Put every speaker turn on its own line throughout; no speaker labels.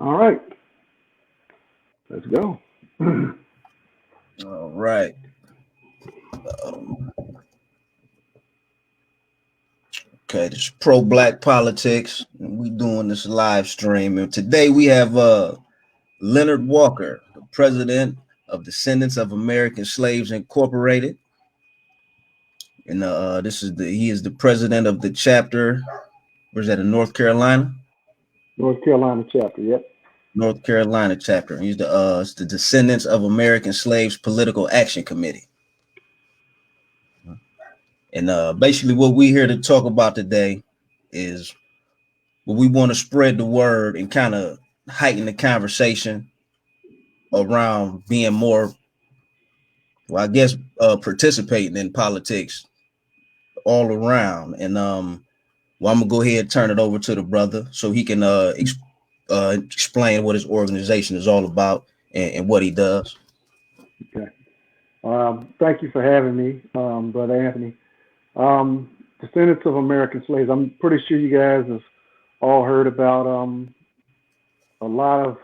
All right, let's go.
All right. Um, okay, this is pro black politics. And we doing this live stream. And today we have Leonard Walker, the president of Descendants of American Slaves Incorporated. And this is he is the president of the chapter. Where's that in North Carolina?
North Carolina chapter. Yep.
North Carolina chapter. He's it's the Descendants of American Slaves Political Action Committee. And basically, what we here to talk about today is what we want to spread the word and kind of heighten the conversation around being more, well, I guess, participating in politics all around. And well, I'm gonna go ahead and turn it over to the brother so he can explain what his organization is all about and what he does.
Okay. Thank you for having me, Brother Anthony. Descendants of American slaves. I'm pretty sure you guys have all heard about a lot of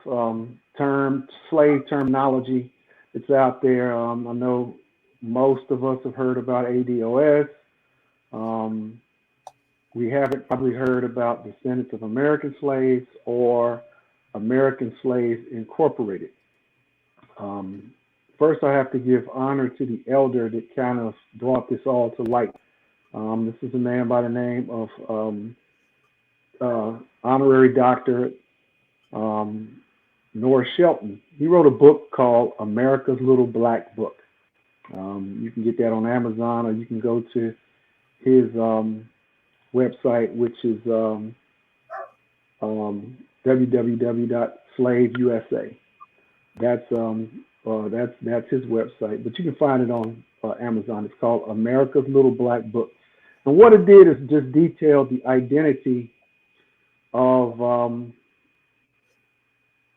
slave terminology that's out there. I know most of us have heard about ADOS. Um, we haven't probably heard about Descendants of American Slaves or American Slaves Incorporated. Um, First, I have to give honor to the elder that kind of brought this all to light. This is a man by the name of honorary doctor Norris Shelton. He wrote a book called America's Little Black Book. You can get that on Amazon, or you can go to his website, which is www.slaveusa. That's his website, but you can find it on Amazon. It's called America's Little Black Book. And what it did is just detail the identity of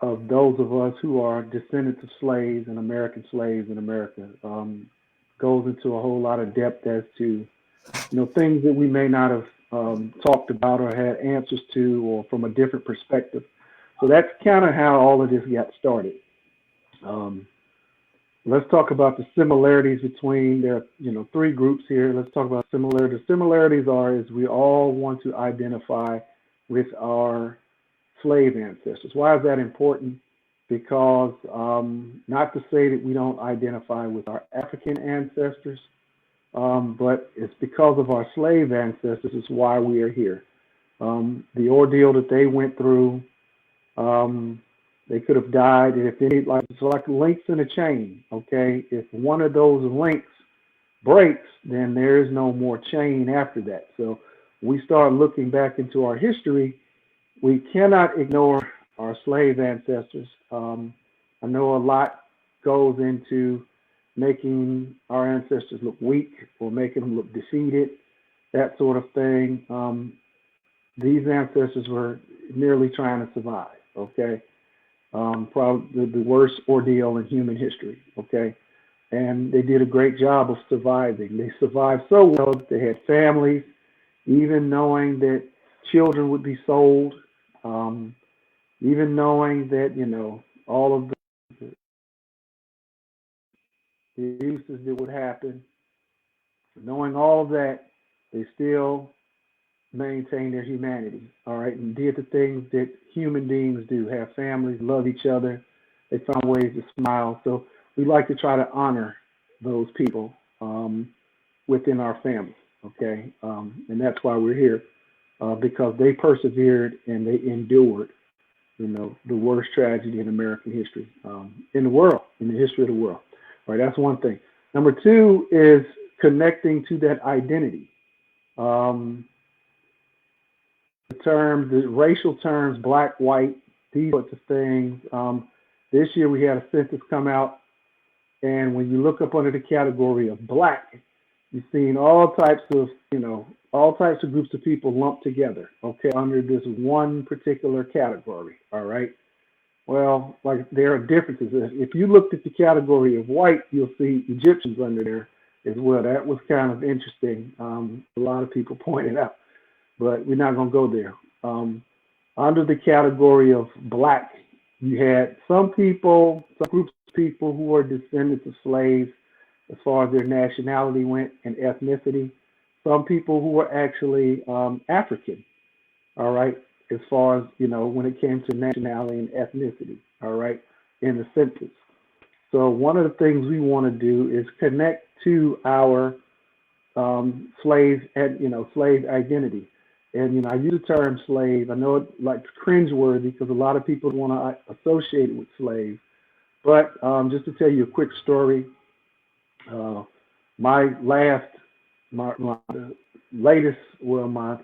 those of us who are descendants of slaves and American slaves in America. Goes into a whole lot of depth as to things that we may not have talked about or had answers to, or from a different perspective. So that's kind of how all of this got started. Let's talk about the similarities between there. Three groups here. Let's talk about similarities. Similarities are is we all want to identify with our slave ancestors. Why is that important? Because not to say that we don't identify with our African ancestors, but it's because of our slave ancestors is why we are here. The ordeal that they went through, they could have died, and if any, it's like links in a chain. Okay, if one of those links breaks, then there is no more chain after that. So we start looking back into our history. We cannot ignore our slave ancestors. I know a lot goes into making our ancestors look weak or making them look defeated, that sort of thing. These ancestors were merely trying to survive, okay? Probably the worst ordeal in human history, okay? And they did a great job of surviving. They survived so well that they had families, even knowing that children would be sold, even knowing that, all of the abuses that would happen, knowing all of that, they still maintained their humanity, all right, and did the things that human beings do, have families, love each other. They found ways to smile. So we like to try to honor those people within our family, okay? And that's why we're here, because they persevered and they endured, the worst tragedy in American history, in the world, in the history of the world. All right, that's one thing. Number two is connecting to that identity. The racial terms, black, white, these sorts of things. This year we had a census come out, and when you look up under the category of black, you've seen all types of groups of people lumped together, okay, under this one particular category, all right? Well, like there are differences. If you looked at the category of white, you'll see Egyptians under there as well. That was kind of interesting. A lot of people pointed out, but we're not going to go there. Under the category of black, You had some people, some groups of people who were descendants of slaves as far as their nationality went and ethnicity. Some people who were actually African, all right, as far as, when it came to nationality and ethnicity, all right, in the census. So one of the things we want to do is connect to our slave and slave identity. And I use the term slave. I know it like cringeworthy because a lot of people want to associate it with slaves. But just to tell you a quick story, my latest, well, my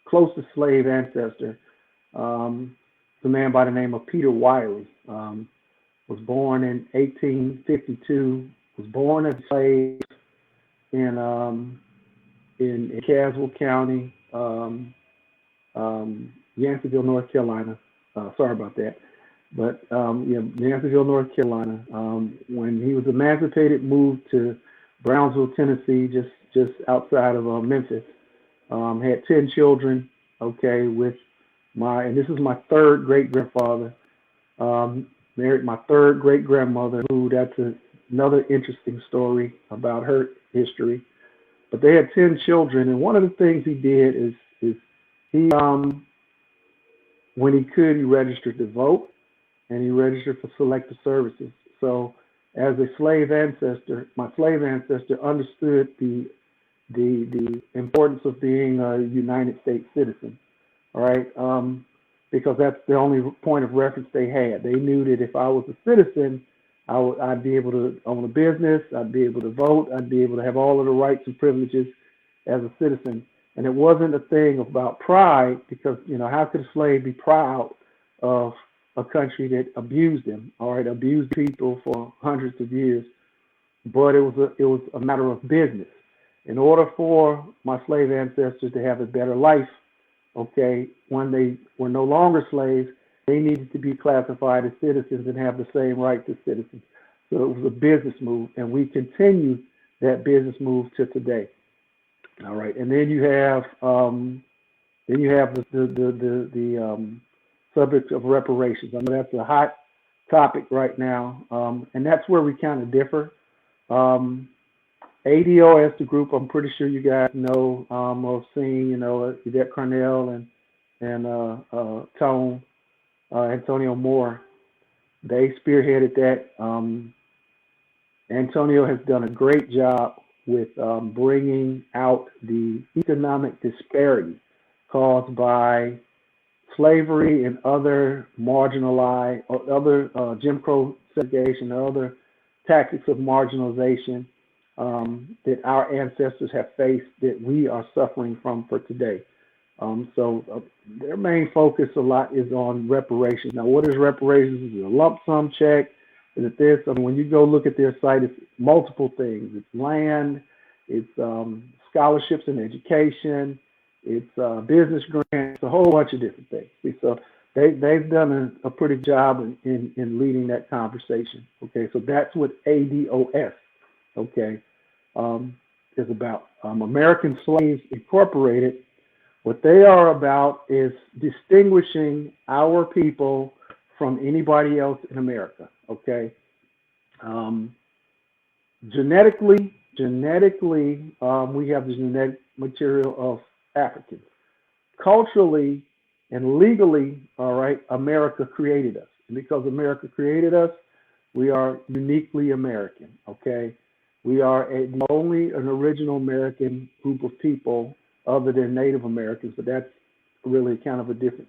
closest slave ancestor, the man by the name of Peter Wiley, was born in 1852. Was born as a slave in Caswell County, Yanceyville, North Carolina. Sorry about that. But Yanceyville, North Carolina. When he was emancipated, moved to Brownsville, Tennessee, just outside of Memphis. Had 10 children. Okay, with and this is my third great grandfather. Married my third great grandmother, who that's another interesting story about her history. But they had 10 children, and one of the things he did is he when he could, he registered to vote, and he registered for selective services. So as a slave ancestor, my slave ancestor understood the importance of being a United States citizen, all right? Because that's the only point of reference they had. They knew that if I was a citizen, I'd be able to own a business, I'd be able to vote, I'd be able to have all of the rights and privileges as a citizen. And it wasn't a thing about pride, because, how could a slave be proud of a country that abused him, all right, abused people for hundreds of years? But it was a matter of business. In order for my slave ancestors to have a better life, okay, when they were no longer slaves, they needed to be classified as citizens and have the same rights as citizens. So it was a business move, and we continue that business move to today. All right, and then you have the subject of reparations. I know that's a hot topic right now, and that's where we kind of differ. ADOS, the group, I'm pretty sure you guys know, or seen, Yvette Carnell and Tone, Antonio Moore. They spearheaded that. Antonio has done a great job with bringing out the economic disparity caused by slavery and other marginalized, or other Jim Crow segregation, or other tactics of marginalization that our ancestors have faced, that we are suffering from for today. So their main focus a lot is on reparations. Now, what is reparations? Is it a lump sum check? Is it this? I mean, when you go look at their site, it's multiple things. It's land, it's scholarships and education, it's business grants, a whole bunch of different things. See, so they've done a pretty job in leading that conversation. Okay, so that's what ADOS, okay, is about. American Slaves Incorporated, what they are about is distinguishing our people from anybody else in America, okay? Genetically, we have the genetic material of Africans. Culturally and legally, all right, America created us. And because America created us, we are uniquely American, okay? We are only an original American group of people other than Native Americans, but that's really kind of a different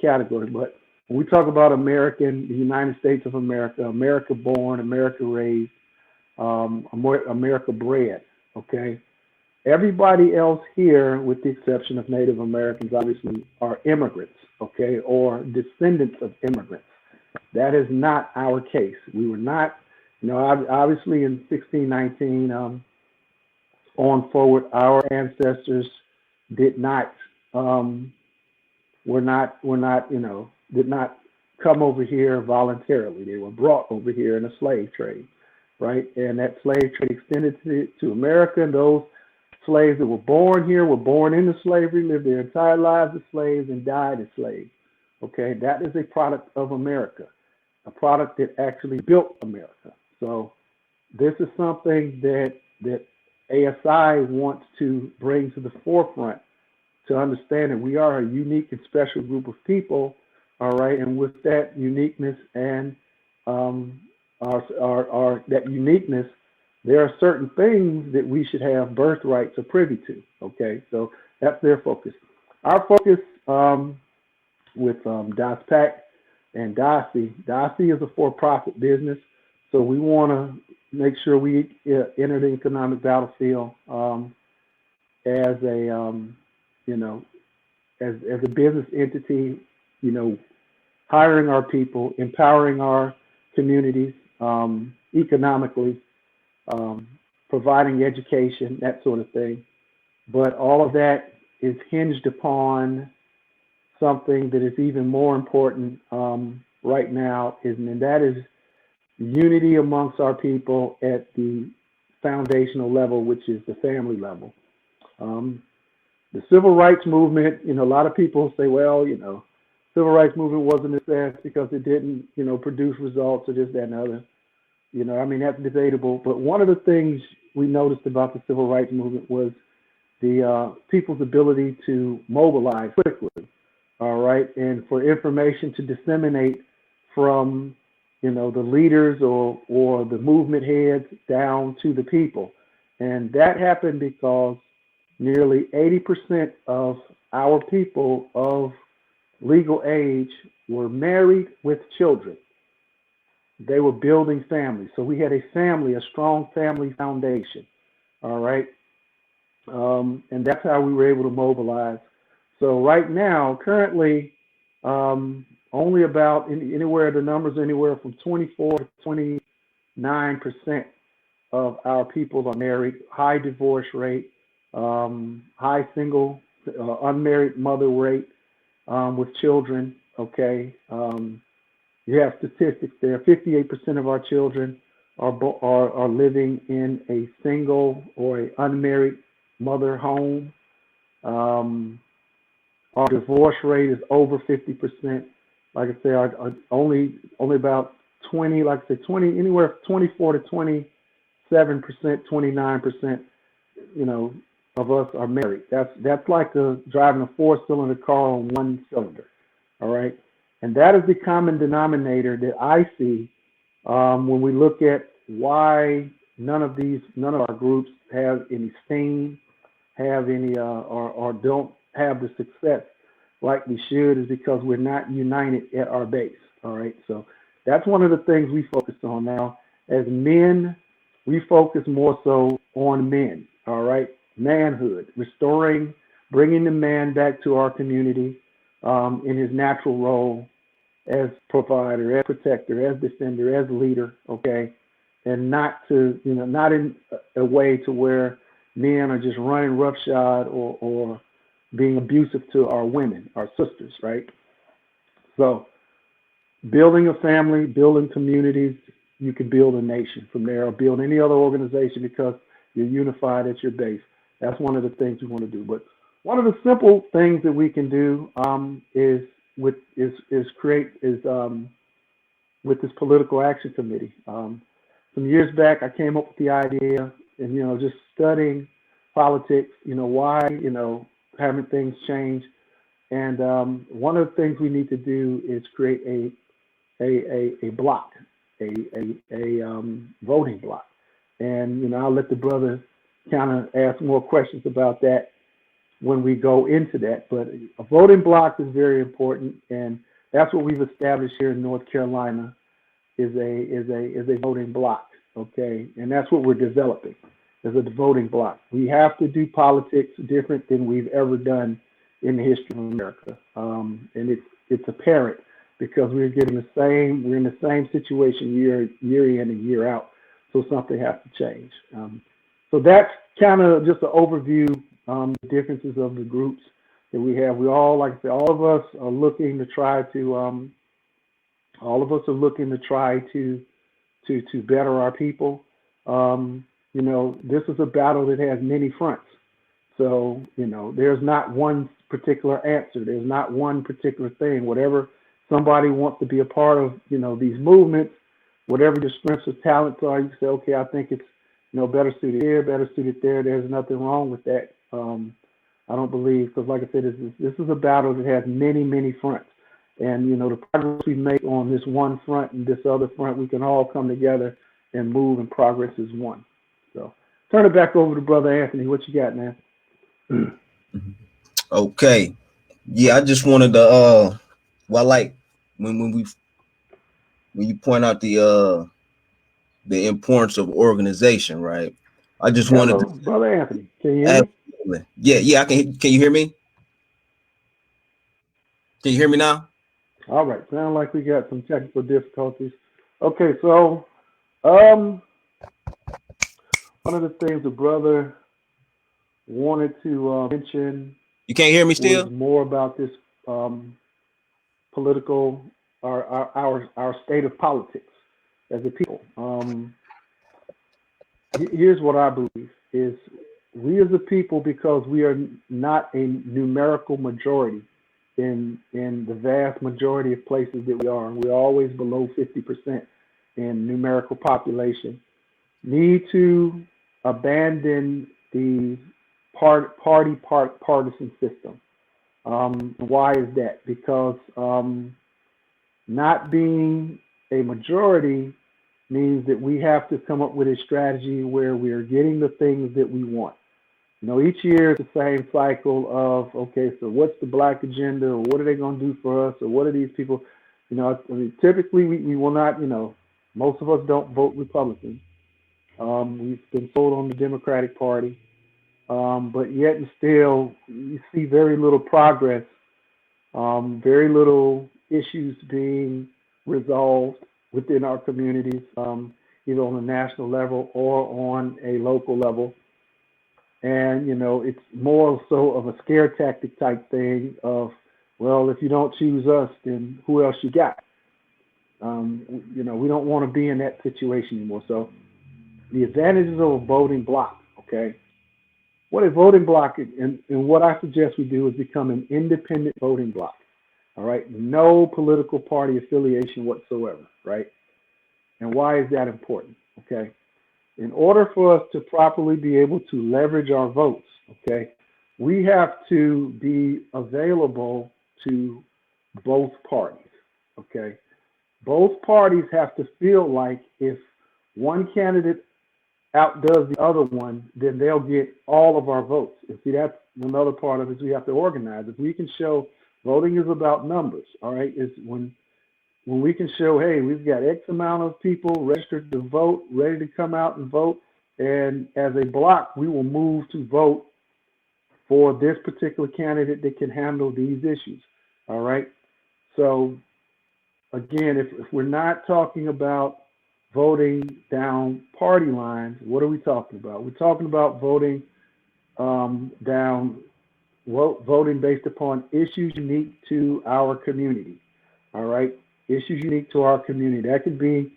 category. But when we talk about American, the United States of America, America born, America raised, America bred, okay? Everybody else here, with the exception of Native Americans, obviously, are immigrants, okay, or descendants of immigrants. That is not our case. We were not, obviously in 1619 on forward, our ancestors did not come over here voluntarily. They were brought over here in a slave trade, right? And that slave trade extended to America, and those slaves that were born here were born into slavery, lived their entire lives as slaves, and died as slaves. Okay, that is a product of America, a product that actually built America. So this is something that ASI wants to bring to the forefront, to understand that we are a unique and special group of people, all right, and with that uniqueness and that uniqueness, there are certain things that we should have birthrights or privy to, okay? So that's their focus. Our focus with DOSPAC and DOSI is a for-profit business, so we want to make sure we enter the economic battlefield as a, as a business entity, hiring our people, empowering our communities economically, providing education, that sort of thing. But all of that is hinged upon something that is even more important right now, and that is unity amongst our people at the foundational level, which is the family level. The civil rights movement, a lot of people say, well, civil rights movement wasn't a success because it didn't, produce results or this, that, and other. That's debatable. But one of the things we noticed about the civil rights movement was the people's ability to mobilize quickly, all right, and for information to disseminate from, the leaders or the movement heads down to the people. And that happened because nearly 80% of our people of legal age were married with children. They were building families. So we had a strong family foundation, all right? And that's how we were able to mobilize. So right now, currently, only about the numbers anywhere from 24 to 29% of our people are married, high divorce rate, high single, unmarried mother rate with children, okay? You have statistics there. 58% of our children are living in a single or an unmarried mother home. Our divorce rate is over 50%. Like I say, only about 20, like I said, 20, anywhere from 24 to 27%, 29%, of us are married. That's like driving a 4-cylinder car on one cylinder, all right? And that is the common denominator that I see when we look at why none of our groups have any steam, have any, or don't have the success like we should, is because we're not united at our base, all right? So that's one of the things we focus on now. As men, we focus more so on men, all right? Manhood, restoring, bringing the man back to our community in his natural role as provider, as protector, as defender, as leader, okay? And not in a way to where men are just running roughshod or being abusive to our women, our sisters, right? So building a family, building communities, you can build a nation from there, or build any other organization because you're unified at your base. That's one of the things we want to do. But one of the simple things that we can do is with this political action committee. Some years back, I came up with the idea, and just studying politics, why haven't things changed? And one of the things we need to do is create a block, a voting block. And I'll let the brother kind of ask more questions about that when we go into that. But a voting block is very important, and that's what we've established here in North Carolina is a voting block, okay? And that's what we're developing, is a voting block. We have to do politics different than we've ever done in the history of America, and it's apparent because we're in the same situation year in and year out. So something has to change. So that's kind of just an overview, the differences of the groups that we have. We all, like I said, all of us are looking to try to better our people. This is a battle that has many fronts. So, there's not one particular answer. There's not one particular thing. Whatever somebody wants to be a part of, these movements, whatever your strengths or talents are, you say, okay, I think it's, better suited here, better suited there. There's nothing wrong with that. I don't believe, because like I said, this is a battle that has many, many fronts. And, the progress we make on this one front and this other front, we can all come together and move, and progress is one. So turn it back over to Brother Anthony. What you got, man?
Okay. Yeah, I just wanted to like when you point out the importance of organization, right? I just wanted to,
Brother Anthony, can you hear
me? Yeah, I can. Can you hear me? Can you hear me now?
All right. Sound like we got some technical difficulties. Okay, so one of the things the brother wanted to mention.
You can't hear me still?
Was more about this political, our state of politics as a people. Here's what I believe is we as a people, because we are not a numerical majority in the vast majority of places that we are, and we're always below 50% in numerical population, need to abandon the partisan system. Why is that? Because not being a majority means that we have to come up with a strategy where we are getting the things that we want. Each year it's the same cycle of, okay, so what's the black agenda, or what are they going to do for us, or what are these people, typically we will not, most of us don't vote Republican. We've been sold on the Democratic Party, but yet and still you see very little progress, very little issues being resolved within our communities, either on a national level or on a local level. And, it's more so of a scare tactic type thing of, well, if you don't choose us, then who else you got? We don't want to be in that situation anymore. So the advantages of a voting block, okay? What a voting block, and what I suggest we do is become an independent voting block, all right? No political party affiliation whatsoever, right? And why is that important, okay? In order for us to properly be able to leverage our votes, okay, we have to be available to both parties, okay? Both parties have to feel like if one candidate outdoes the other one, then they'll get all of our votes. And see, that's another part of it we have to organize. If we can show voting is about numbers, all right, is when we can show, hey, we've got X amount of people registered to vote, ready to come out and vote, and as a block, we will move to vote for this particular candidate that can handle these issues, all right? So, again, if we're not talking about voting down party lines, what are we talking about? We're talking about voting voting based upon issues unique to our community, all right? Issues unique to our community. That could be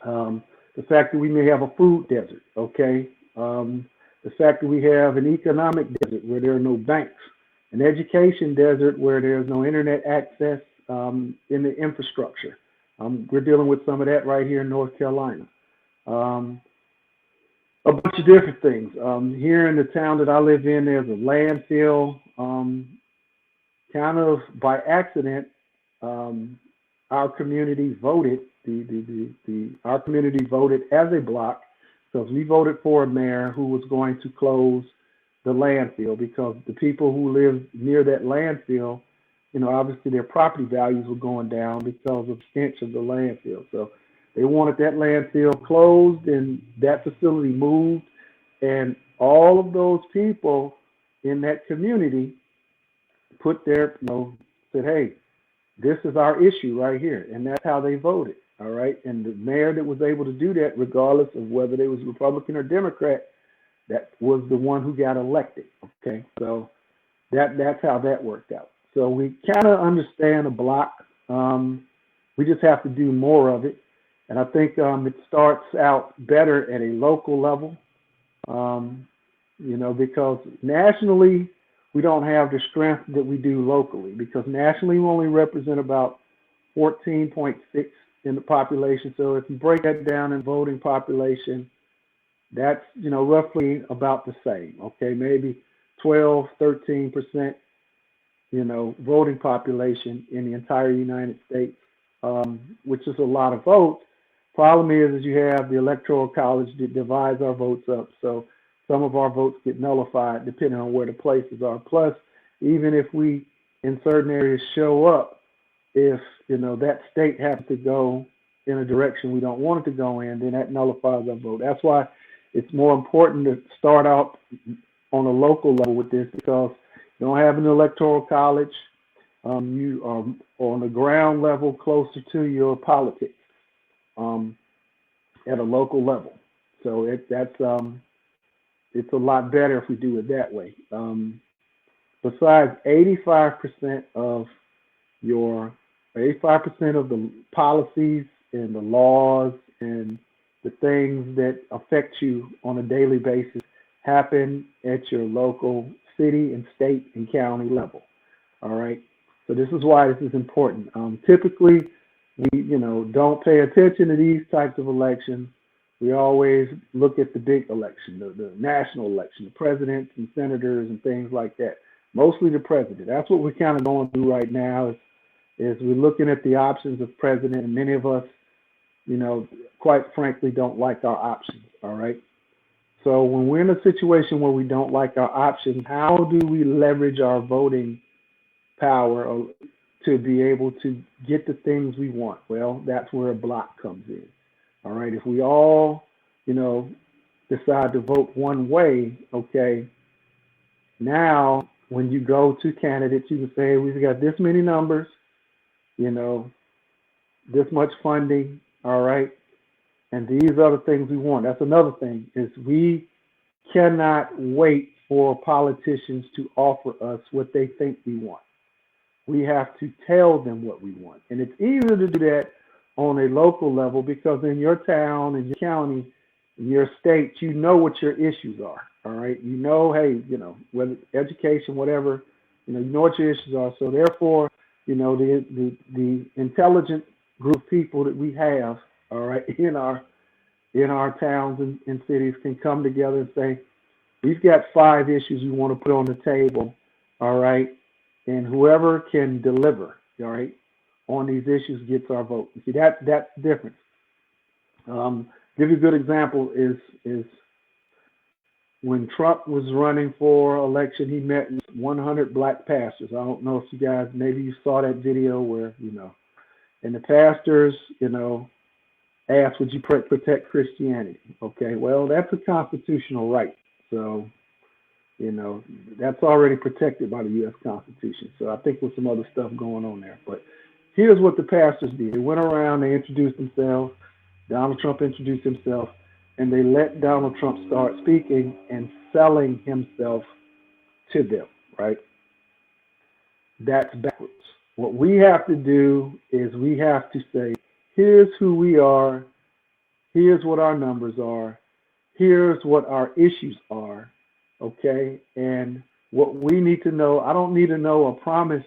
the fact that we may have a food desert, okay? The fact that we have an economic desert where there are no banks, an education desert where there's no internet access in the infrastructure. We're dealing with some of that right here in North Carolina. A bunch of different things. Here in the town that I live in, there's a landfill. Kind of by accident, our community voted. Our community voted as a block, because we voted for a mayor who was going to close the landfill, because the people who live near that landfill, obviously their property values were going down because of the stench of the landfill. So they wanted that landfill closed and that facility moved, and all of those people in that community put their, said, hey, this is our issue right here, and that's how they voted, all right? And the mayor that was able to do that, regardless of whether they was Republican or Democrat, that was the one who got elected, okay? So that's how that worked out. So we kind of understand a block. We just have to do more of it. And I think it starts out better at a local level, because nationally we don't have the strength that we do locally, because nationally we only represent about 14.6 in the population. So if you break that down in voting population, that's, roughly about the same. Okay, maybe 12, 13%, voting population in the entire United States, which is a lot of votes. Problem is you have the Electoral College that divides our votes up. So some of our votes get nullified depending on where the places are. Plus, even if we in certain areas show up, if that state happens to go in a direction we don't want it to go in, then that nullifies our vote. That's why it's more important to start out on a local level with this, because you don't have an electoral college. You are on the ground level, closer to your politics at a local level. So it's a lot better if we do it that way. Besides, 85% of the policies and the laws and the things that affect you on a daily basis happen at your local city and state and county level. All right. So this is why this is important. Typically, we don't pay attention to these types of elections. We always look at the big election, the national election, the presidents and senators and things like that. Mostly the president. That's what we're kind of going through right now. Is we're looking at the options of president, and many of us, quite frankly, don't like our options. All right. So when we're in a situation where we don't like our options, how do we leverage our voting power to be able to get the things we want? Well, that's where a block comes in. All right. If we all, decide to vote one way, okay, now when you go to candidates, you can say, we've got this many numbers, this much funding, all right, and these are the things we want. That's another thing, is we cannot wait for politicians to offer us what they think we want. We have to tell them what we want. And it's easier to do that on a local level, because in your town, in your county, in your state, you know what your issues are, all right? Hey, whether education, whatever, you know what your issues are. So therefore, the intelligent group of people that we have, all right, in our towns and cities can come together and say, we've got 5 issues we want to put on the table, all right, and whoever can deliver, all right, on these issues gets our vote. You see, that's the difference. Give you a good example is when Trump was running for election, he met with 100 black pastors. I don't know if you guys, maybe you saw that video where, and the pastors, asked, would you protect Christianity? Okay, well, that's a constitutional right. So, that's already protected by the U.S. Constitution. So I think there's some other stuff going on there. But here's what the pastors did. They went around, they introduced themselves. Donald Trump introduced himself, and they let Donald Trump start speaking and selling himself to them, right? That's backwards. What we have to do is we have to say, here's who we are, here's what our numbers are, here's what our issues are, okay? And what we need to know, I don't need to know a promise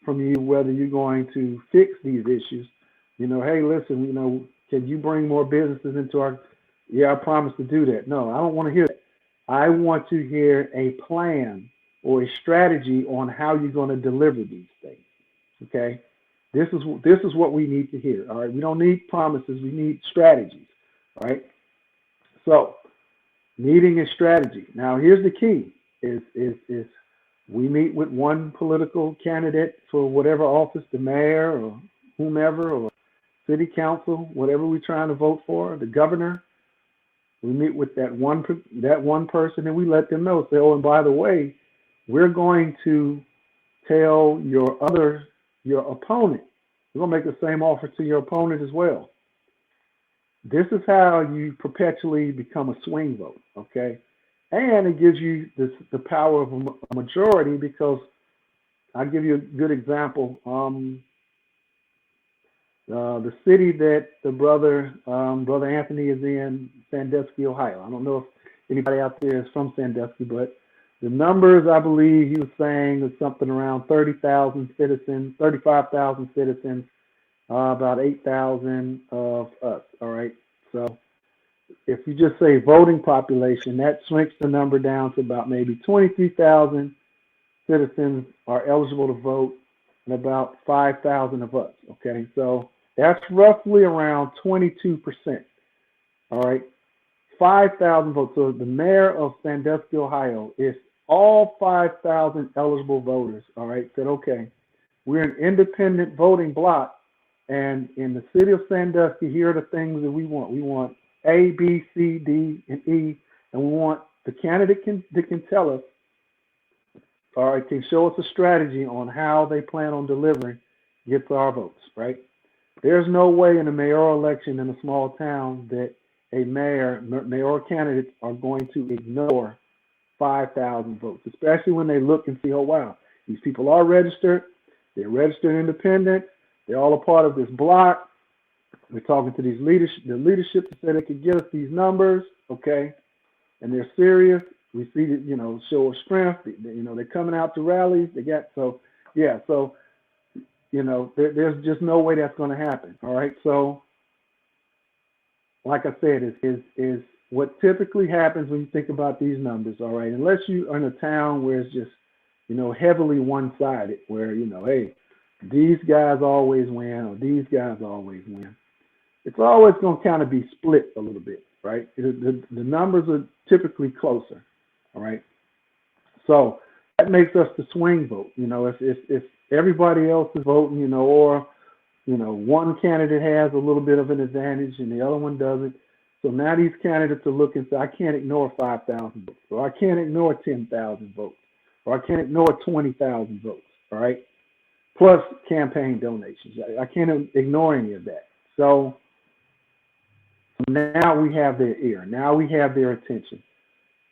from you whether you're going to fix these issues. Hey, listen, can you bring more businesses into our, I promise to do that. No, I don't want to hear that. I want to hear a plan or a strategy on how you're going to deliver these things, okay? This is what we need to hear, all right? We don't need promises, we need strategies, all right? So, needing a strategy. Now, here's the key, is we meet with one political candidate for whatever office, the mayor or whomever, or city council, whatever we're trying to vote for, the governor. We meet with that one person, and we let them know, say, oh, and by the way, we're going to tell your opponent, we're going to make the same offer to your opponent as well. This is how you perpetually become a swing vote, okay? And it gives you the power of a majority, because I'll give you a good example. The city that the brother Anthony is in, Sandusky, Ohio. I don't know if anybody out there is from Sandusky, but The numbers, I believe he was saying, is something around 30,000 citizens, 35,000 citizens, about 8,000 of us. All right. So if you just say voting population, that shrinks the number down to about maybe 23,000 citizens are eligible to vote and about 5,000 of us. Okay. So that's roughly around 22%. All right. 5,000 votes. So the mayor of Sandusky, Ohio, if all 5,000 eligible voters, all right, said, okay, we're an independent voting block, and in the city of Sandusky, here are the things that we want. We want A, B, C, D, and E, and we want the candidate that can tell us, all right, can show us a strategy on how they plan on delivering, gets our votes, right? There's no way in a mayoral election in a small town that a mayoral candidates are going to ignore 5,000 votes, especially when they look and see, oh, wow, these people are registered. They're registered independent. They're all a part of this block. We're talking to the leadership that said they could get us these numbers, okay? And they're serious. We see that, show of strength. They're coming out to rallies. There's just no way that's going to happen, all right? So, like I said, is what typically happens when you think about these numbers, all right? Unless you are in a town where it's just, heavily one-sided, where, hey, these guys always win or these guys always win. It's always going to kind of be split a little bit, right? The numbers are typically closer, all right? So that makes us the swing vote. If everybody else is voting, or one candidate has a little bit of an advantage and the other one doesn't. So now these candidates are looking, so I can't ignore 5,000 votes, or I can't ignore 10,000 votes, or I can't ignore 20,000 votes, all right? Plus campaign donations. I can't ignore any of that. So now we have their ear. Now we have their attention.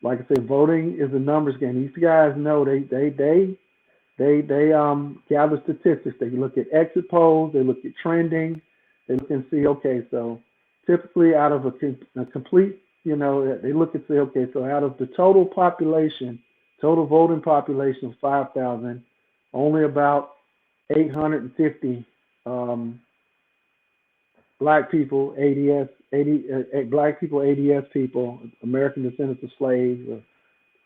Like I said, voting is a numbers game. These guys know they gather statistics. They look at exit polls. They look at trending. They look and see, okay, so typically out of a complete, they look and say, okay, so out of the total population, total voting population of 5,000, only about 850 black people, black people, ADS people, American descendants of slaves,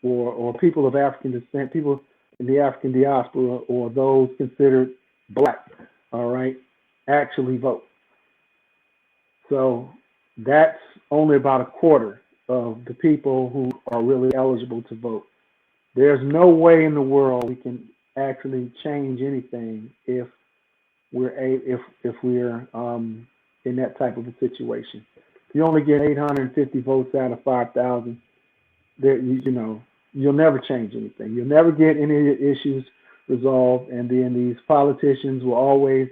or people of African descent, people in the African diaspora, or those considered black, all right, actually vote. So that's only about a quarter of the people who are really eligible to vote. There's no way in the world we can actually change anything if we're in that type of a situation. If you only get 850 votes out of 5,000, you'll never change anything. You'll never get any of your issues resolved, and then these politicians will always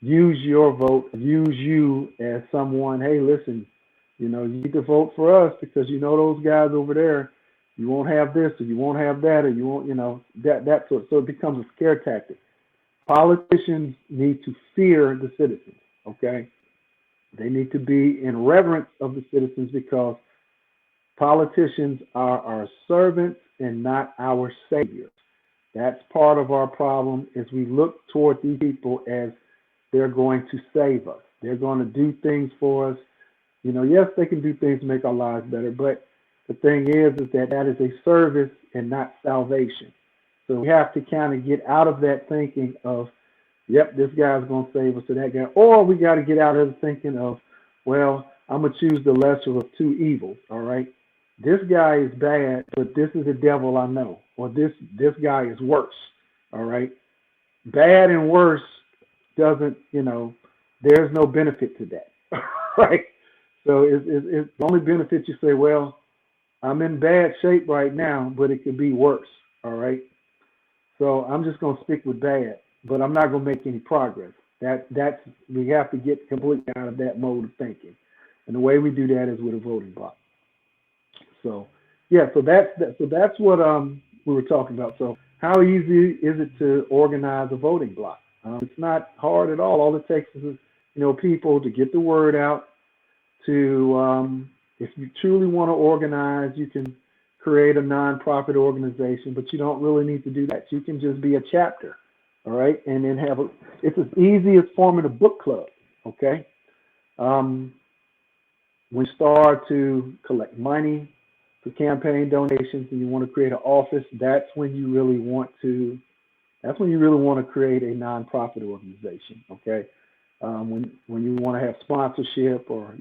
use your vote, use you as someone, hey, listen, you need to vote for us because those guys over there, you won't have this or you won't have that or you won't, that sort. So it becomes a scare tactic. Politicians need to fear the citizens, okay? They need to be in reverence of the citizens because politicians are our servants and not our saviors. That's part of our problem is we look toward these people as they're going to save us. They're going to do things for us. Yes, they can do things to make our lives better, but the thing is that is a service and not salvation. So we have to kind of get out of that thinking of, yep, this guy's going to save us or that guy. Or we got to get out of the thinking of, well, I'm going to choose the lesser of two evils, all right? This guy is bad, but this is the devil I know. Or this guy is worse, all right? Bad and worse doesn't, there's no benefit to that, right? So it's the only benefit you say, well, I'm in bad shape right now, but it could be worse, all right? So I'm just going to stick with bad, but I'm not going to make any progress. We have to get completely out of that mode of thinking. And the way we do that is with a voting block. So, yeah, so that's what we were talking about. So how easy is it to organize a voting block? It's not hard at all. All it takes is, people to get the word out, to if you truly want to organize, you can create a nonprofit organization, but you don't really need to do that. You can just be a chapter, all right, and then it's as easy as forming a book club, okay? When you start to collect money for campaign donations and you want to create an office, that's when you really want to create a nonprofit organization, okay? When you want to have sponsorship or,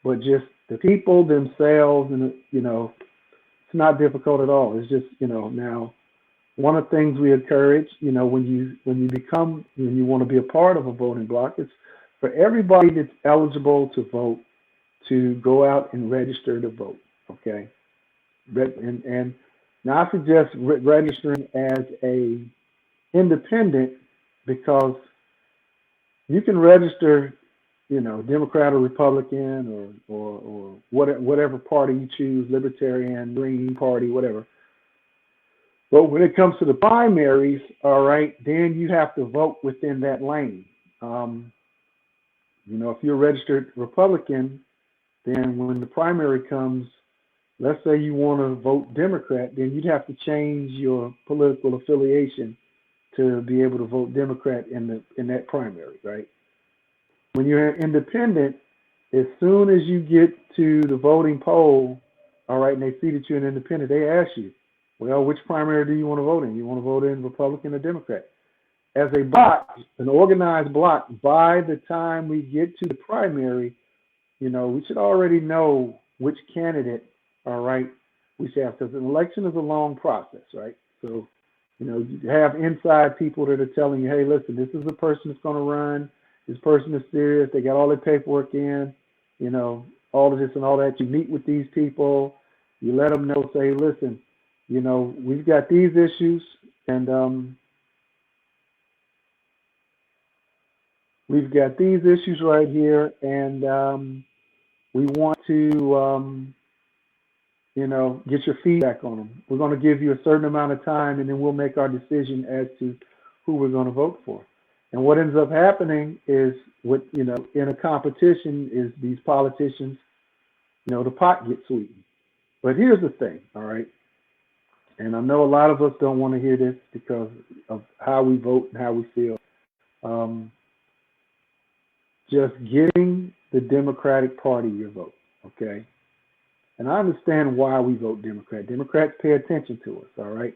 but just the people themselves, and, it's not difficult at all. It's just, now one of the things we encourage, when you want to be a part of a voting block, it's for everybody that's eligible to vote to go out and register to vote, okay? And now I suggest registering as a independent, because you can register, Democrat or Republican or whatever party you choose, Libertarian, Green Party, whatever. But when it comes to the primaries, all right, then you have to vote within that lane. If you're a registered Republican, then when the primary comes, let's say you want to vote Democrat, then you'd have to change your political affiliation to be able to vote Democrat in that primary, right? When you're independent, as soon as you get to the voting poll, all right, and they see that you're an independent, they ask you, well, which primary do you want to vote in? You want to vote in Republican or Democrat? As a block, an organized block, by the time we get to the primary, we should already know which candidate, all right, we should have, because an election is a long process, right? So, you have inside people that are telling you, hey, listen, this is the person that's going to run. This person is serious. They got all their paperwork in, all of this and all that. You meet with these people. You let them know, say, listen, we've got these issues, and we've got these issues right here, and we want to, get your feedback on them. We're going to give you a certain amount of time, and then we'll make our decision as to who we're going to vote for. And what ends up happening is, in a competition, is these politicians, the pot gets sweetened. But here's the thing, all right? And I know a lot of us don't want to hear this because of how we vote and how we feel. Just getting the Democratic Party your vote, okay? And I understand why we vote Democrat. Democrats pay attention to us, all right?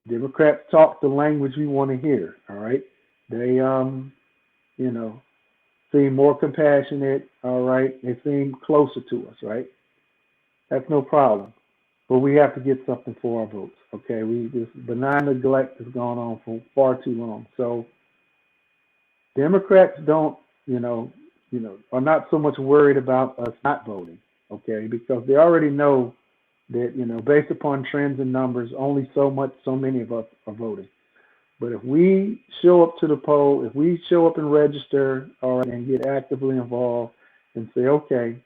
Democrats talk the language we want to hear, all right? They, seem more compassionate, all right? They seem closer to us, right? That's no problem. But we have to get something for our votes, okay? This benign neglect has gone on for far too long. So Democrats don't, are not so much worried about us not voting, okay? Because they already know that, based upon trends and numbers, only so many of us are voting. But if we show up to the poll, if we show up and register, all right, and get actively involved and say, okay,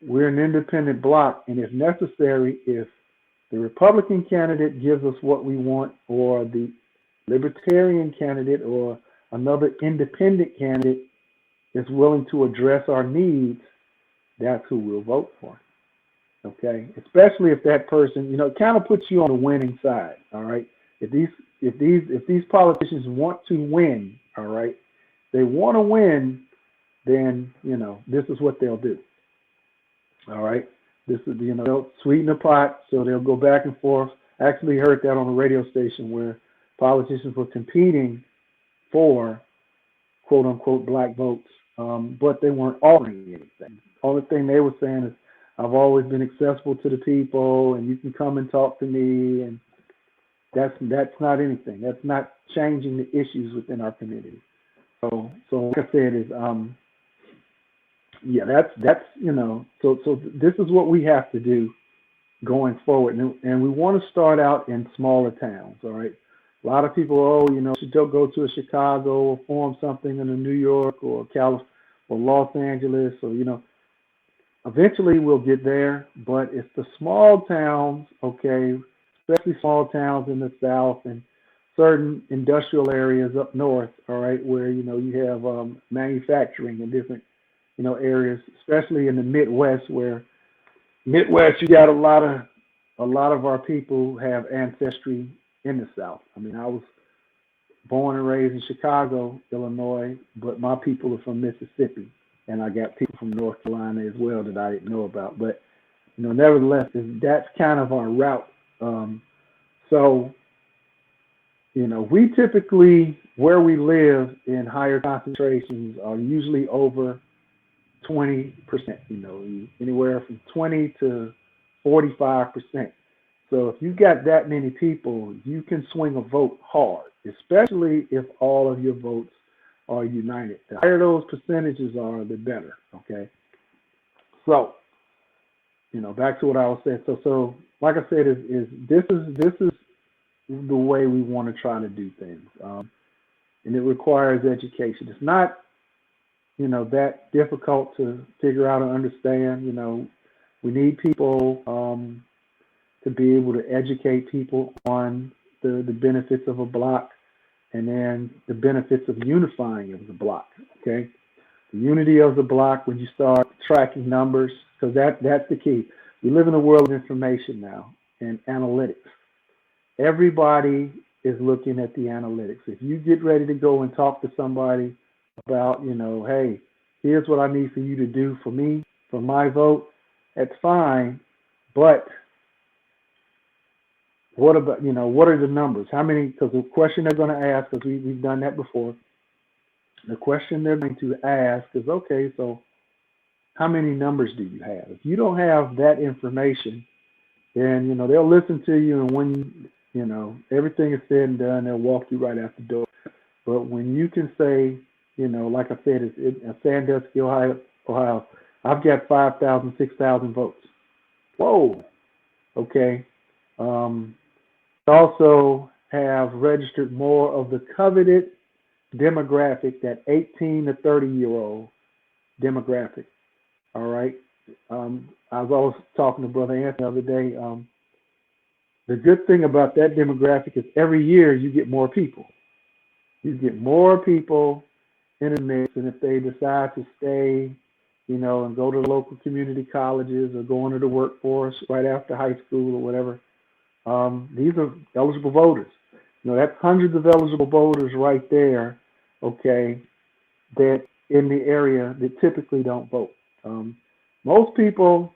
we're an independent block, and if necessary, if the Republican candidate gives us what we want, or the Libertarian candidate or another independent candidate is willing to address our needs, that's who we'll vote for. Okay? Especially if that person, it kind of puts you on the winning side, all right? If these politicians want to win, all right, they want to win, then, this is what they'll do. All right. This is, they'll sweeten the pot, so they'll go back and forth. I actually heard that on a radio station where politicians were competing for quote unquote black votes, but they weren't offering anything. The only thing they were saying is, I've always been accessible to the people, and you can come and talk to me, and that's not anything. That's not changing the issues within our community. So like I said, is yeah, that's so this is what we have to do going forward, and we want to start out in smaller towns. All right, a lot of people, should go to a Chicago or form something in a New York or California or Los Angeles, or eventually we'll get there. But it's the small towns, okay, especially small towns in the South and certain industrial areas up north, all right, where you have manufacturing and different areas, especially in the Midwest, where Midwest, you got a lot of our people have ancestry in the South. I mean, I was born and raised in Chicago, Illinois, but my people are from Mississippi, and I got people from North Carolina as well that I didn't know about. But nevertheless, that's kind of our route. So we typically, where we live in higher concentrations are usually over 20%, anywhere from 20 to 45%. So if you've got that many people, you can swing a vote hard, especially if all of your votes are united. The higher those percentages are, the better. Okay. So, back to what I was saying. So like I said, this is the way we want to try to do things, and it requires education. It's not that difficult to figure out and understand. We need people to be able to educate people on the benefits of a block, and then the benefits of unifying of the block. Okay, the unity of the block, when you start tracking numbers, because that's the key. We live in a world of information now and analytics. Everybody is looking at the analytics. If you get ready to go and talk to somebody about, hey, here's what I need for you to do for me, for my vote, that's fine. But what about, what are the numbers? How many? Because the question they're going to ask, because we've done that before, the question they're going to ask is, okay, so how many numbers do you have? If you don't have that information, then, they'll listen to you, and when, everything is said and done, they'll walk you right out the door. But when you can say, like I said, in Sandusky, Ohio, I've got 5,000, 6,000 votes. Whoa. Okay. Also have registered more of the coveted demographic, that 18 to 30-year-old demographic. All right. I was always talking to Brother Anthony the other day. The good thing about that demographic is every year you get more people. You get more people in the mix, and if they decide to stay, and go to local community colleges or go into the workforce right after high school or whatever, these are eligible voters. That's hundreds of eligible voters right there, okay, that in the area that typically don't vote. Most people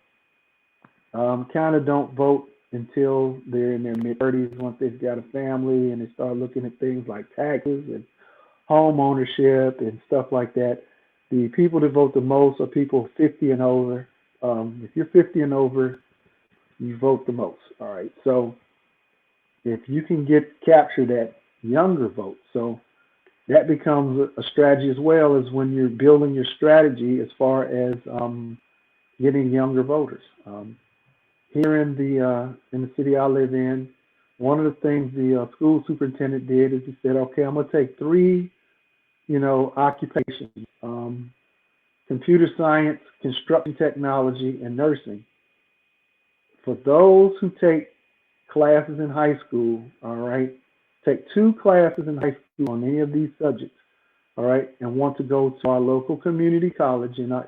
kind of don't vote until they're in their mid-30s, once they've got a family and they start looking at things like taxes and home ownership and stuff like that. The people that vote the most are people 50 and over. If you're 50 and over, you vote the most. All right. So if you can capture that younger vote, so that becomes a strategy as well, as when you're building your strategy as far as getting younger voters. Here in the city I live in, one of the things the school superintendent did is he said, okay, I'm going to take 3, occupations, computer science, construction technology, and nursing. For those who take classes in high school, all right, take 2 classes in high school on any of these subjects, all right, and want to go to our local community college in our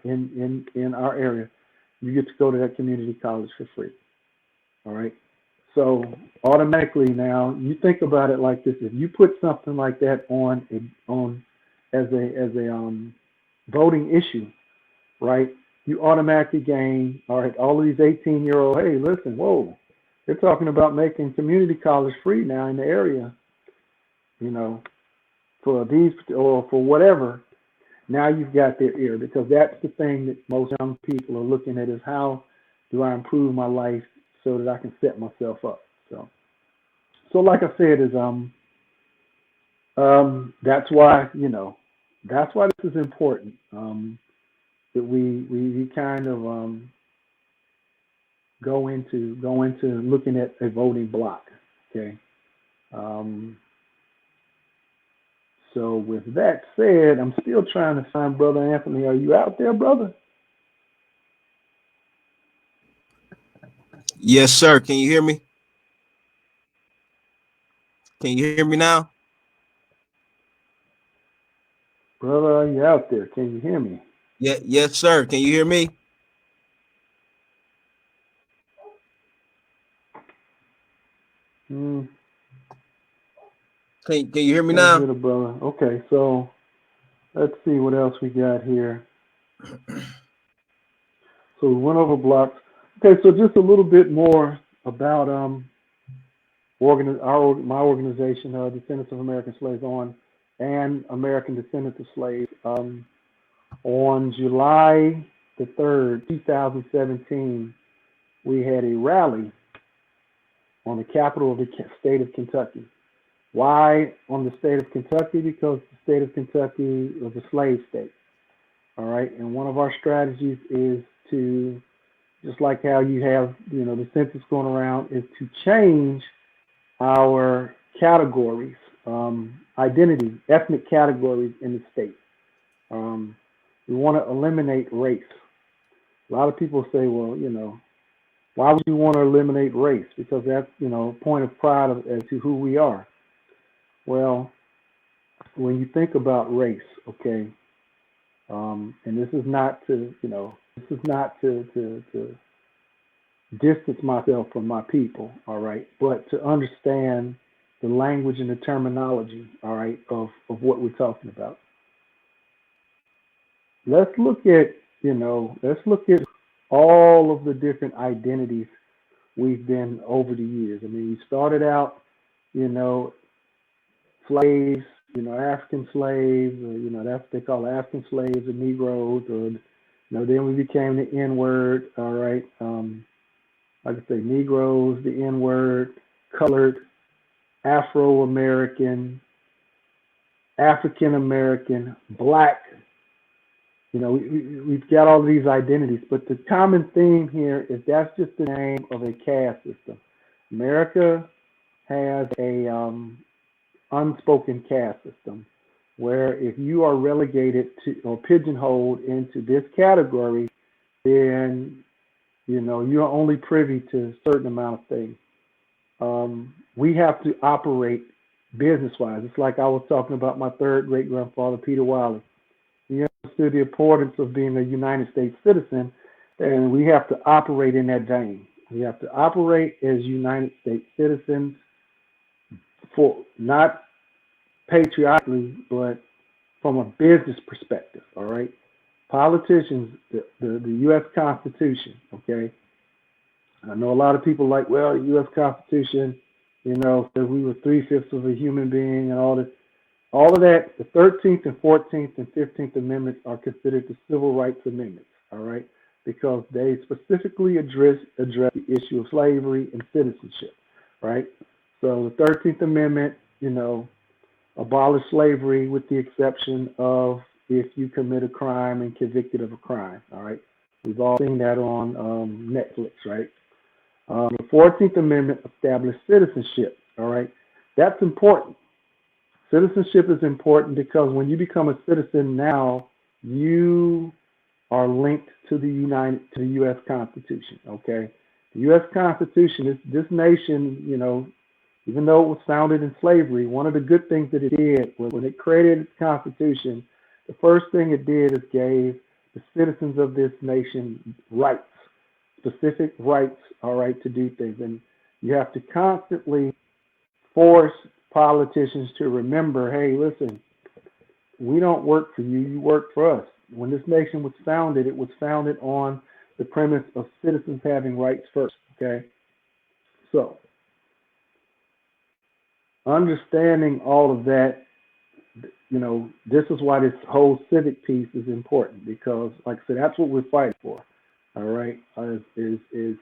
area, you get to go to that community college for free. All right. So automatically now, you think about it like this: if you put something like that on as a voting issue, right? You automatically gain, all right, all of these 18-year-old. Hey, listen, whoa, they're talking about making community college free now in the area, for these or for whatever. Now you've got their ear, because that's the thing that most young people are looking at, is how do I improve my life so that I can set myself up. So like I said, is that's why this is important, that we kind of go into looking at a voting block. Okay. So with that said, I'm still trying to find Brother Anthony. Are you out there, brother?
Yes, sir. Can you hear me? Can you hear me now?
Brother, are you out there? Can you hear me?
Yeah, yes, sir. Can you hear me?
Mm,
Can you hear me
can't
now?
hear the brother. Okay, so let's see what else we got here. So we went over blocks. Okay, so just a little bit more about my organization, Descendants of American Slaves on, and American Descendants of Slaves. On July the 3rd, 2017, we had a rally on the capital of the state of Kentucky. Why on the state of Kentucky? Because the state of Kentucky was a slave state. All right, and one of our strategies is to, just like how you have, the census going around, is to change our categories, identity, ethnic categories in the state. We want to eliminate race. A lot of people say, well, why would you want to eliminate race? Because that's, a point of pride as to who we are. Well, when you think about race, okay, and this is not to, to distance myself from my people, all right, but to understand the language and the terminology, all right, of what we're talking about. Let's look at, all of the different identities we've been over the years. I mean, we started out, you know, slaves, African slaves, or, that's what they call African slaves or Negroes, or, then we became the N word, all right. Like I say, Negroes, the N word, colored, Afro American, African American, black. We've got all these identities, but the common theme here is that's just the name of a caste system. America has a unspoken caste system where if you are relegated to or pigeonholed into this category, then you're only privy to a certain amount of things. We have to operate business-wise. It's like I was talking about my third great-grandfather, Peter Wiley. He understood the importance of being a United States citizen, and we have to operate in that vein. We have to operate as United States citizens, for not patriotically, but from a business perspective. All right, politicians, the U.S. Constitution. Okay, I know a lot of people like, well, the U.S. Constitution, that we were 3/5 of a human being and all this. All of that, the 13th and 14th and 15th Amendments are considered the Civil Rights Amendments, all right, because they specifically address the issue of slavery and citizenship, right? So the 13th Amendment, abolished slavery with the exception of if you commit a crime and convicted of a crime, all right? We've all seen that on Netflix, right? The 14th Amendment established citizenship, all right? That's important. Citizenship is important because when you become a citizen now, you are linked to the U.S. Constitution. Okay, the U.S. Constitution is this nation. Even though it was founded in slavery, one of the good things that it did was when it created its Constitution, the first thing it did is gave the citizens of this nation rights, specific rights, all right, to do things, and you have to constantly force politicians to remember, hey, listen, we don't work for you, you work for us. When this nation was founded, it was founded on the premise of citizens having rights first, okay? So, understanding all of that, this is why this whole civic piece is important because, like I said, that's what we're fighting for, all right, is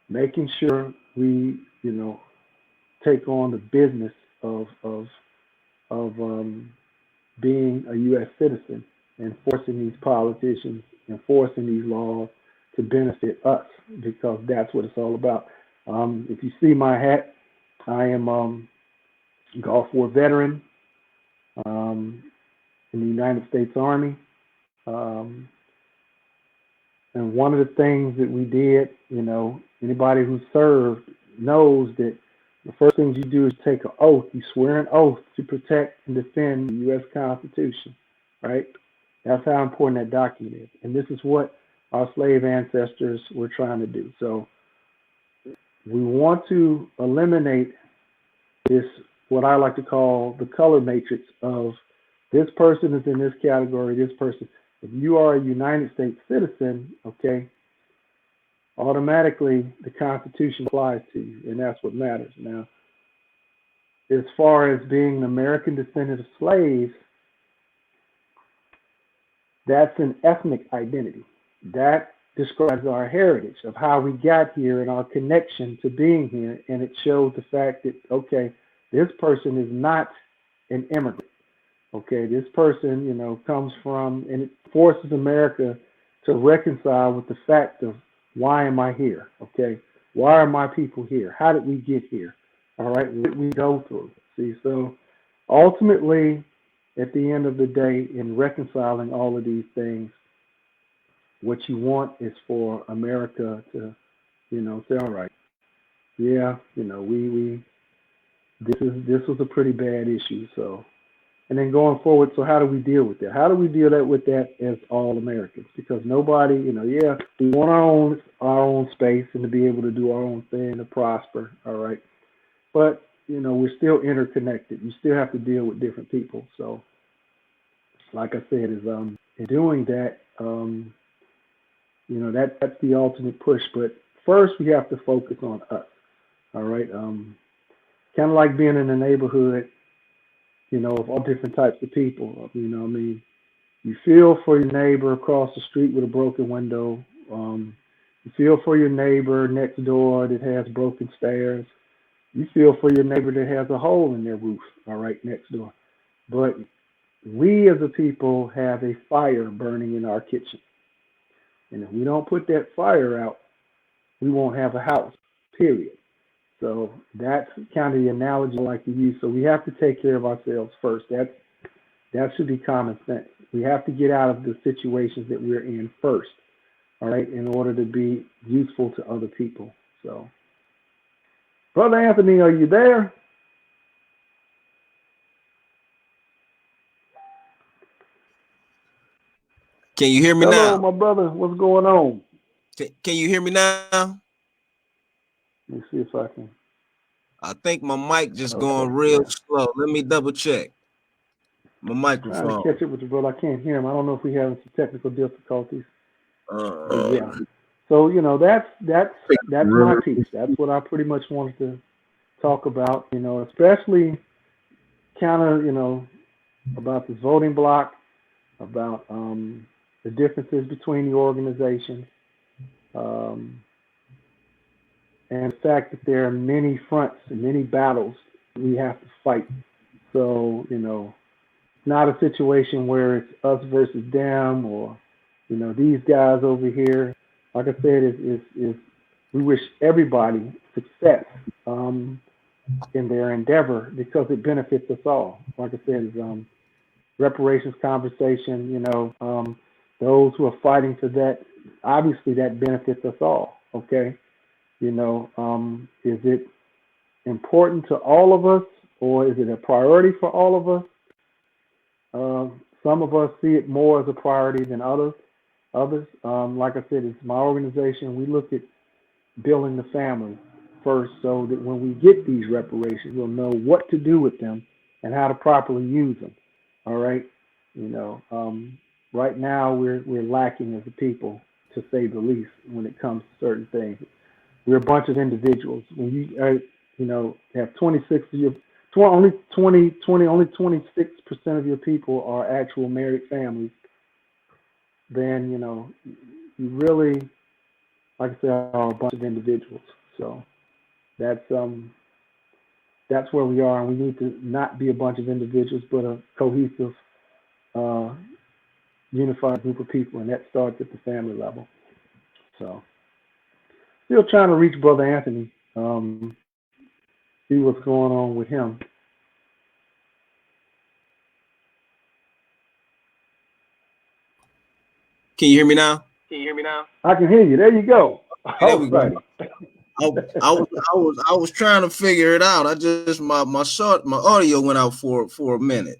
making sure we, take on the business of being a U.S. citizen and forcing these politicians, enforcing these laws to benefit us, because that's what it's all about. If you see my hat, I am Gulf War veteran in the United States Army. And one of the things that we did, anybody who served knows that the first thing you do is take an oath. You swear an oath to protect and defend the U.S. Constitution, right? That's how important that document is. And this is what our slave ancestors were trying to do. So we want to eliminate this, what I like to call the color matrix of this person is in this category, this person. If you are a United States citizen, okay, automatically the Constitution applies to you, and that's what matters. Now, as far as being an American descendant of slaves, that's an ethnic identity. That describes our heritage of how we got here and our connection to being here, and it shows the fact that, okay, this person is not an immigrant. Okay, this person, you know, comes from, and it forces America to reconcile with the fact of, why am I here? Okay, why are my people here? How did we get here? All right, what did we go through? See, so ultimately, at the end of the day, in reconciling all of these things, what you want is for America to, you know, say, all right, yeah, you know, this was a pretty bad issue, so. And then going forward, so how do we deal with that? How do we deal with that as all Americans? Because nobody, you know, yeah, we want our own space and to be able to do our own thing, to prosper, all right? But, you know, we're still interconnected. You still have to deal with different people. So, like I said, is in doing that, you know, that's the ultimate push. But first, we have to focus on us, all right? Kind of like being in a neighborhood, you know, of all different types of people. You know, I mean, you feel for your neighbor across the street with a broken window. You feel for your neighbor next door that has broken stairs. You feel for your neighbor that has a hole in their roof, all right, next door. But we as a people have a fire burning in our kitchen. And if we don't put that fire out, we won't have a house, period. So that's kind of the analogy I like to use. So we have to take care of ourselves first. That should be common sense. We have to get out of the situations that we're in first, all right, in order to be useful to other people. So, Brother Anthony, are you there?
Can you hear me
Hello,
now?
my brother. What's going on?
Can you hear me now?
Let me see if I can.
I think my mic just going real slow. Let me double check my microphone.
Trying to catch up with you, brother. I can't hear him. I don't know if we're having some technical difficulties. Yeah. So, you know, that's my piece. That's what I pretty much wanted to talk about, you know, especially kind of, you know, about this voting block, about the differences between the organizations, and the fact that there are many fronts and many battles we have to fight. So, you know, it's not a situation where it's us versus them, or, you know, these guys over here. Like I said, is we wish everybody success in their endeavor, because it benefits us all. Like I said, is reparations conversation, you know, those who are fighting for that, obviously that benefits us all, okay? You know, is it important to all of us, or is it a priority for all of us? Some of us see it more as a priority than others. Like I said, it's my organization. We look at building the family first, so that when we get these reparations, we'll know what to do with them and how to properly use them. All right, you know, right now we're lacking as a people, to say the least, when it comes to certain things. We're a bunch of individuals. When you know, have 26 of your only 26% of your people are actual married families, then, you know, you really, like I said, are a bunch of individuals. So that's where we are, and we need to not be a bunch of individuals, but a cohesive, unified group of people, and that starts at the family level. So, still trying to reach Brother Anthony, see what's going on with him.
Can you hear me now?
I can hear you. There you go.
There we go. I was trying to figure it out. I just my audio went out for a minute.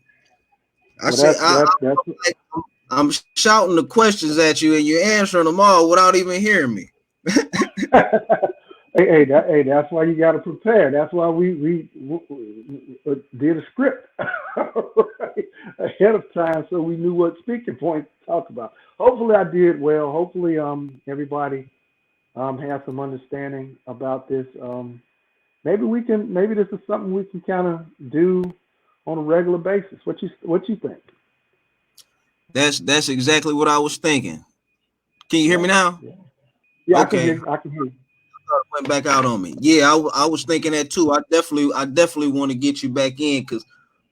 I'm shouting the questions at you, and you're answering them all without even hearing me.
That's why you got to prepare. That's why we did a script right, ahead of time, so we knew what speaking points to talk about. Hopefully, I did well. Hopefully, everybody has some understanding about this. Maybe this is something we can kind of do on a regular basis. What you think?
That's exactly what I was thinking. Can you hear me now?
Yeah,
Okay.
I can hear you.
Went back out on me. Yeah, I was thinking that too. I definitely want to get you back in because,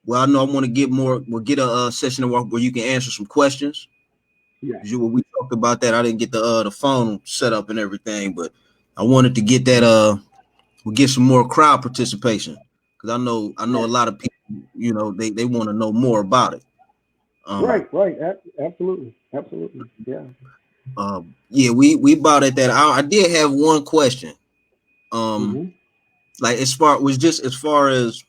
well, I know I want to get more. We'll get a session where you can answer some questions.
Yeah.
We talked about that. I didn't get the phone set up and everything, but I wanted to get that we'll get some more crowd participation because I know a lot of people, they want to know more about it.
Right. Absolutely. Yeah.
Yeah, we about at that. I did have one question. Like as far as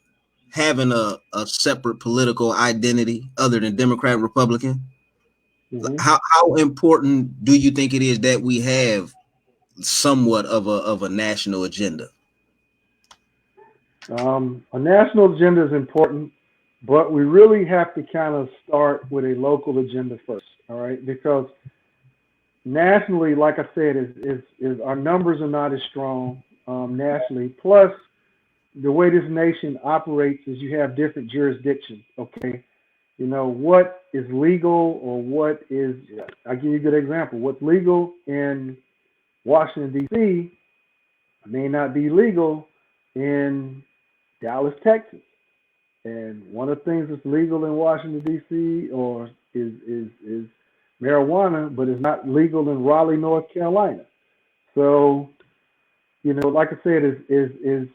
having a separate political identity other than Democrat, Republican. How important do you think it is that we have somewhat of a national agenda?
A national agenda is important, but we really have to kind of start with a local agenda first. All right, because nationally, like I said, is our numbers are not as strong nationally. Plus, the way this nation operates is you have different jurisdictions. Okay, what is legal or what is. I'll give you a good example. What's legal in Washington D.C. may not be legal in Dallas, Texas. And one of the things that's legal in Washington D.C. or is marijuana, but it's not legal in Raleigh, North Carolina. So, like I said, is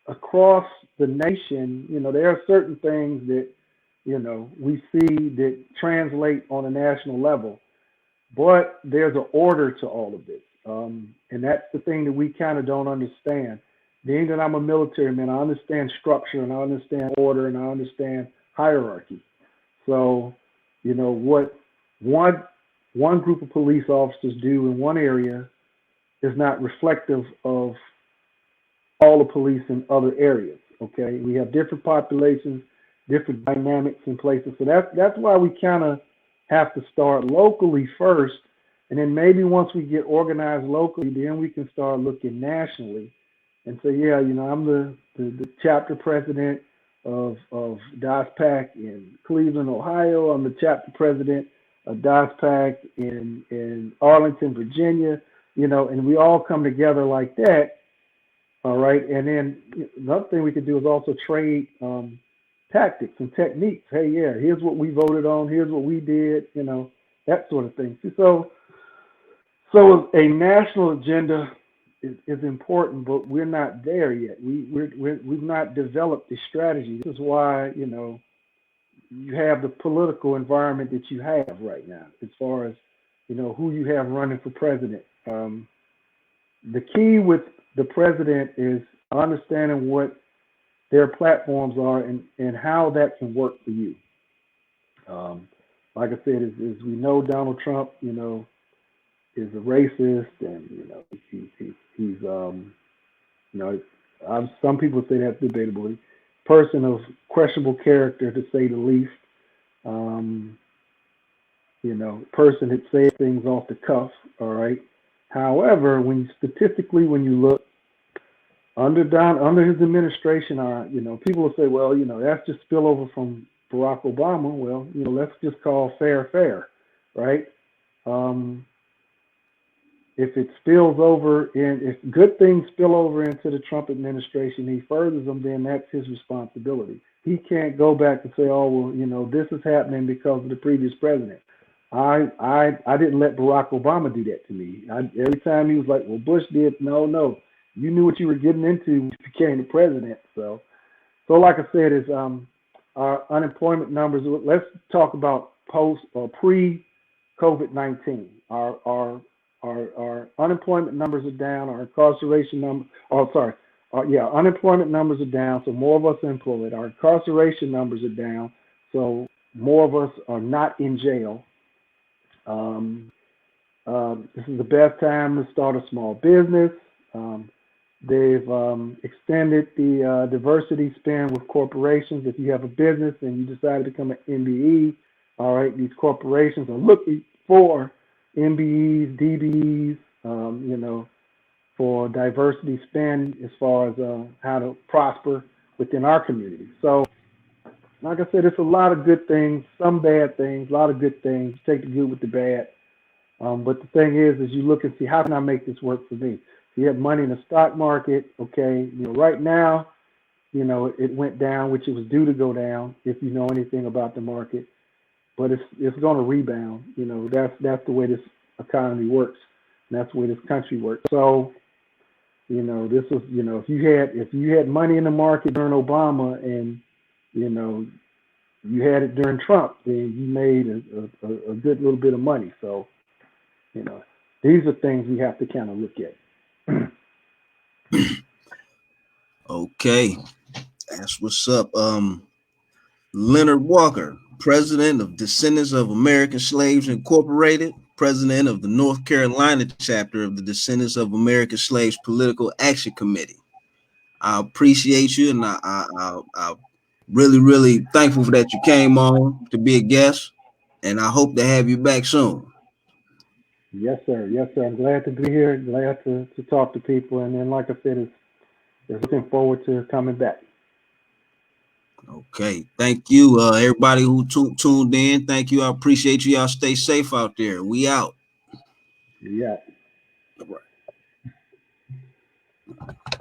across the nation. There are certain things that we see that translate on a national level, but there's an order to all of this, and that's the thing that we kind of don't understand. Being that I'm a military man, I understand structure and I understand order and I understand hierarchy. So, what one group of police officers do in one area is not reflective of all the police in other areas. Okay, we have different populations, different dynamics in places. So that's why we kind of have to start locally first, and then maybe once we get organized locally, then we can start looking nationally and say, yeah, I'm the chapter president of DOSPAC in Cleveland, Ohio. I'm the chapter president of DOSPAC in Arlington, Virginia, and we all come together like that. All right. And then another thing we could do is also trade tactics and techniques. Hey, yeah, here's what we voted on. Here's what we did, that sort of thing. So a national agenda is important, but we're not there yet. We've not developed the strategy. This is why, you have the political environment that you have right now, as far as, who you have running for president. The key with the president is understanding what their platforms are and how that can work for you. Like I said, as we know, Donald Trump, is a racist, and he's some people say that's debatable. Person of questionable character, to say the least. Person that says things off the cuff. All right. However, when you look under his administration, people will say, well, that's just spillover from Barack Obama. Well, let's just call fair, right? If it spills over, and if good things spill over into the Trump administration, he furthers them, then that's his responsibility. He can't go back and say, oh, well, this is happening because of the previous president. I didn't let Barack Obama do that to me. Every time he was like, well, Bush did. No, you knew what you were getting into when you became the president. So like I said, is our unemployment numbers. Let's talk about post or pre-COVID-19. Our unemployment numbers are down. Our incarceration number. Unemployment numbers are down. So more of us are employed. Our incarceration numbers are down. So more of us are not in jail. This is the best time to start a small business. They've extended the diversity span with corporations. If you have a business and you decide to become an MBE, all right, these corporations are looking for MBEs, DBEs, you know, for diversity span as far as how to prosper within our community. So, like I said, it's a lot of good things, some bad things, a lot of good things. Take the good with the bad. But the thing is you look and see, how can I make this work for me? You have money in the stock market, okay? You know, right now, you know, it went down, which it was due to go down, if you know anything about the market. But it's going to rebound. You know, that's the way this economy works, and that's the way this country works. So, you know, this was, you know, if you had money in the market during Obama, and you know, you had it during Trump, then you made a good little bit of money. So, you know, these are things we have to kind of look at.
Okay, that's what's up. Leonard Walker, president of Descendants of American Slaves Incorporated, president of the North Carolina chapter of the Descendants of American Slaves Political Action Committee. I appreciate you, and I really thankful for that you came on to be a guest, and I hope to have you back soon.
Yes, sir. Yes, sir. I'm glad to be here. Glad to talk to people. And then, like I said, it's looking forward to coming back.
Okay. Thank you, everybody who tuned in. Thank you. I appreciate you. Y'all stay safe out there. We out.
Yeah.
All right.